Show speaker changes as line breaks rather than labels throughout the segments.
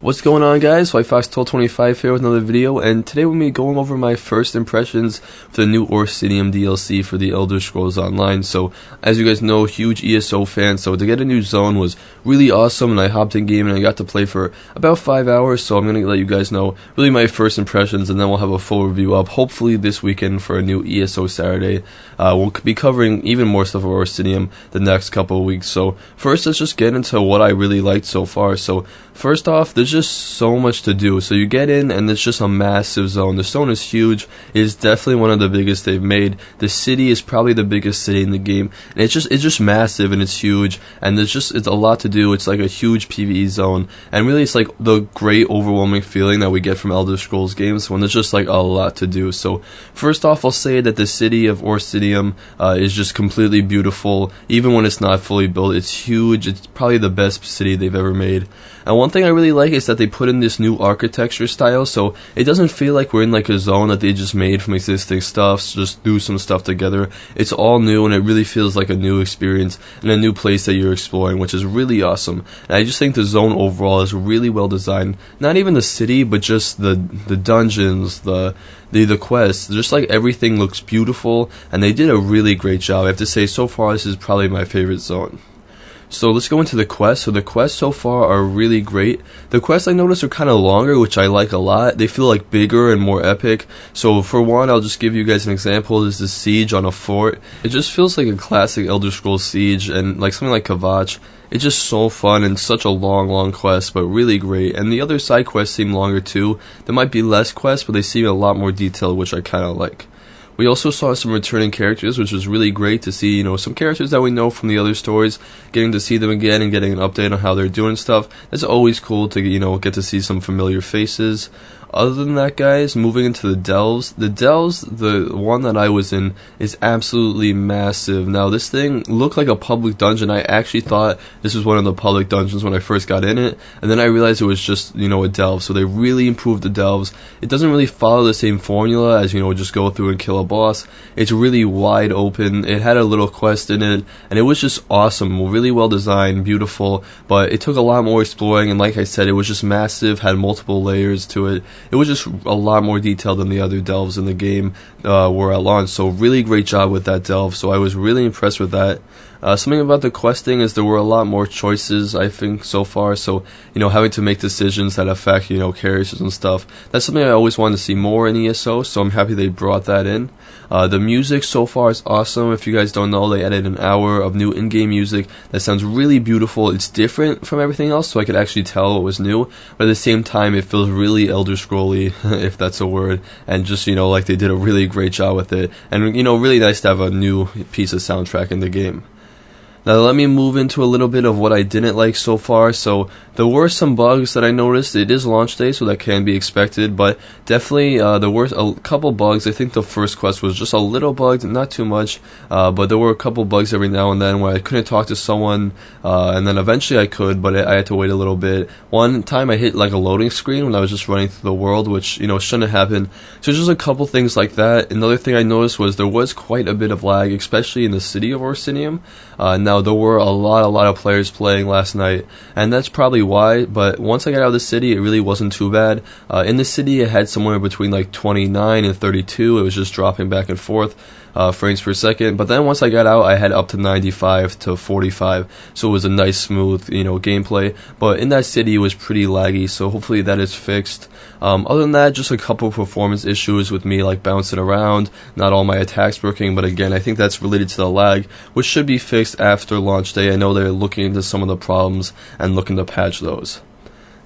What's going on, guys? WhiteFox1225 here with another video, and today we're going to be going over my first impressions for the new Orsinium DLC for the Elder Scrolls Online. So, as you guys know, huge ESO fan, so to get a new zone was really awesome, and I hopped in game and I got to play for about 5 hours, so I'm going to let you guys know really my first impressions, and then we'll have a full review up, hopefully this weekend for a new ESO Saturday. We'll be covering even more stuff of Orsinium the next couple of weeks. So, first let's just get into what I really liked so far. So, first off, there's just so much to do. So you get in and it's just a massive zone. The zone is huge. It is definitely one of the biggest they've made. The city is probably the biggest city in the game, and it's just massive and it's huge, and it's a lot to do. It's like a huge PvE zone, and really it's like the great overwhelming feeling that we get from Elder Scrolls games when there's just like a lot to do. So first off, I'll say that the city of Orsinium is just completely beautiful. Even when it's not fully built, it's huge. It's probably the best city they've ever made. And one thing I really like is that they put in this new architecture style, so it doesn't feel like we're in like a zone that they just made from existing stuff, so just do some stuff together. It's all new, and it really feels like a new experience and a new place that you're exploring, which is really awesome. And I just think the zone overall is really well designed. Not even the city, but just the dungeons, the quests, just like everything looks beautiful, and they did a really great job. I have to say, so far this is probably my favorite zone. So let's go into the quests. So the quests so far are really great. The quests I noticed are kind of longer, which I like a lot. They feel like bigger and more epic. So for one, I'll just give you guys an example. There's the siege on a fort. It just feels like a classic Elder Scrolls siege, and like something like Kavach. It's just so fun and such a long quest, but really great. And the other side quests seem longer too. There might be less quests, but they seem a lot more detailed, which I kind of like. We also saw some returning characters, which was really great to see, some characters that we know from the other stories, getting to see them again and getting an update on how they're doing stuff. That's always cool to, get to see some familiar faces. Other than that, guys, moving into the Delves. The Delves, the one that I was in, is absolutely massive. Now, this thing looked like a public dungeon. I actually thought this was one of the public dungeons when I first got in it, and then I realized it was just, a delve. So they really improved the Delves. It doesn't really follow the same formula as, just go through and kill a boss. It's really wide open. It had a little quest in it, and it was just awesome. Really well designed, beautiful, but it took a lot more exploring, and like I said, it was just massive, had multiple layers to it. It was just a lot more detailed than the other delves in the game were at launch, so really great job with that delve, so I was really impressed with that. Something about the questing is there were a lot more choices, I think, so far, so, having to make decisions that affect, characters and stuff. That's something I always wanted to see more in ESO, so I'm happy they brought that in. The music so far is awesome. If you guys don't know, they added an hour of new in-game music that sounds really beautiful. It's different from everything else, so I could actually tell it was new, but at the same time, it feels really Elder Scroll-y, if that's a word, and just, like they did a really great job with it, and, really nice to have a new piece of soundtrack in the game. Now let me move into a little bit of what I didn't like so far. So there were some bugs that I noticed. It is launch day, so that can be expected, but definitely there were a couple bugs. I think the first quest was just a little bugged, not too much, but there were a couple bugs every now and then where I couldn't talk to someone, and then eventually I could, but I had to wait a little bit. One time I hit like a loading screen when I was just running through the world, which, shouldn't have happened. So just a couple things like that. Another thing I noticed was there was quite a bit of lag, especially in the city of Orsinium. Now there were a lot of players playing last night, and that's probably why, but once I got out of the city, it really wasn't too bad. In the city, it had somewhere between like 29 and 32. It was just dropping back and forth frames per second, but then once I got out, I had up to 95 to 45, so it was a nice smooth gameplay. But in that city, it was pretty laggy, so hopefully that is fixed. Other than that, just a couple performance issues with me like bouncing around, not all my attacks working, but again, I think that's related to the lag, which should be fixed after launch day. I know they're looking into some of the problems and looking to patch those.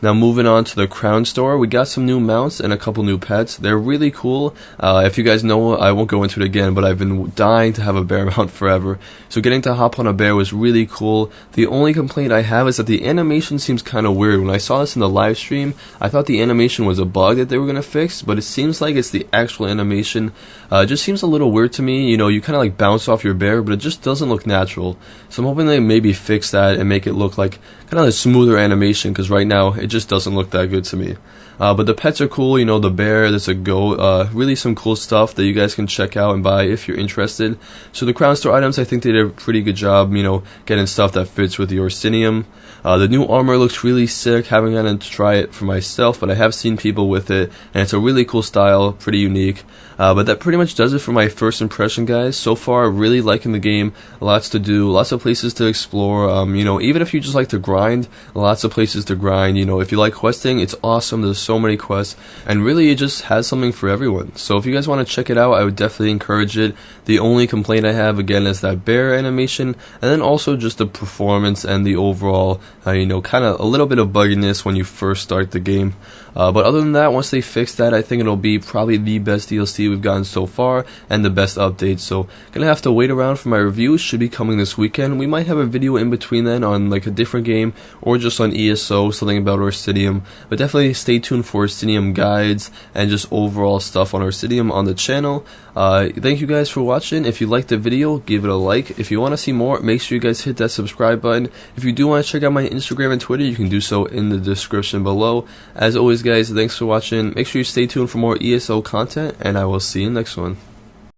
Now moving on to the Crown Store, we got some new mounts and a couple new pets. They're really cool. If you guys know, I won't go into it again, but I've been dying to have a bear mount forever. So getting to hop on a bear was really cool. The only complaint I have is that the animation seems kind of weird. When I saw this in the live stream, I thought the animation was a bug that they were going to fix, but it seems like it's the actual animation. It just seems a little weird to me. You kind of like bounce off your bear, but it just doesn't look natural. So I'm hoping they maybe fix that and make it look like kind of a smoother animation, because right now it just doesn't look that good to me. But the pets are cool, you know, the bear, there's a goat, really some cool stuff that you guys can check out and buy if you're interested. So the Crown Store items, I think they did a pretty good job, you know, getting stuff that fits with the Orsinium. The new armor looks really sick. Haven't gotten to try it for myself, but I have seen people with it, and it's a really cool style, pretty unique. But that pretty much does it for my first impression, guys. So far, really liking the game. Lots to do, lots of places to explore. You know, even if you just like to grind, lots of places to grind. You know, if you like questing, it's awesome. There's so many quests, and really, it just has something for everyone. So if you guys want to check it out, I would definitely encourage it. The only complaint I have, again, is that bear animation, and then also just the performance and the overall, you know, kind of a little bit of bugginess when you first start the game. But other than that, once they fix that, I think it'll be probably the best DLC we've gotten so far, and the best update. So gonna have to wait around for my review. Should be coming this weekend. We might have a video in between then on like a different game, or just on ESO, something about Orsinium. But definitely stay tuned for Orsinium guides and just overall stuff on Orsinium on the channel. Thank you guys for watching. If you liked the video, give it a like. If you want to see more, make sure you guys hit that subscribe button. If you do want to check out my Instagram and Twitter, you can do so in the description below. As always, guys, thanks for watching. Make sure you stay tuned for more ESO content, and I will see you next one.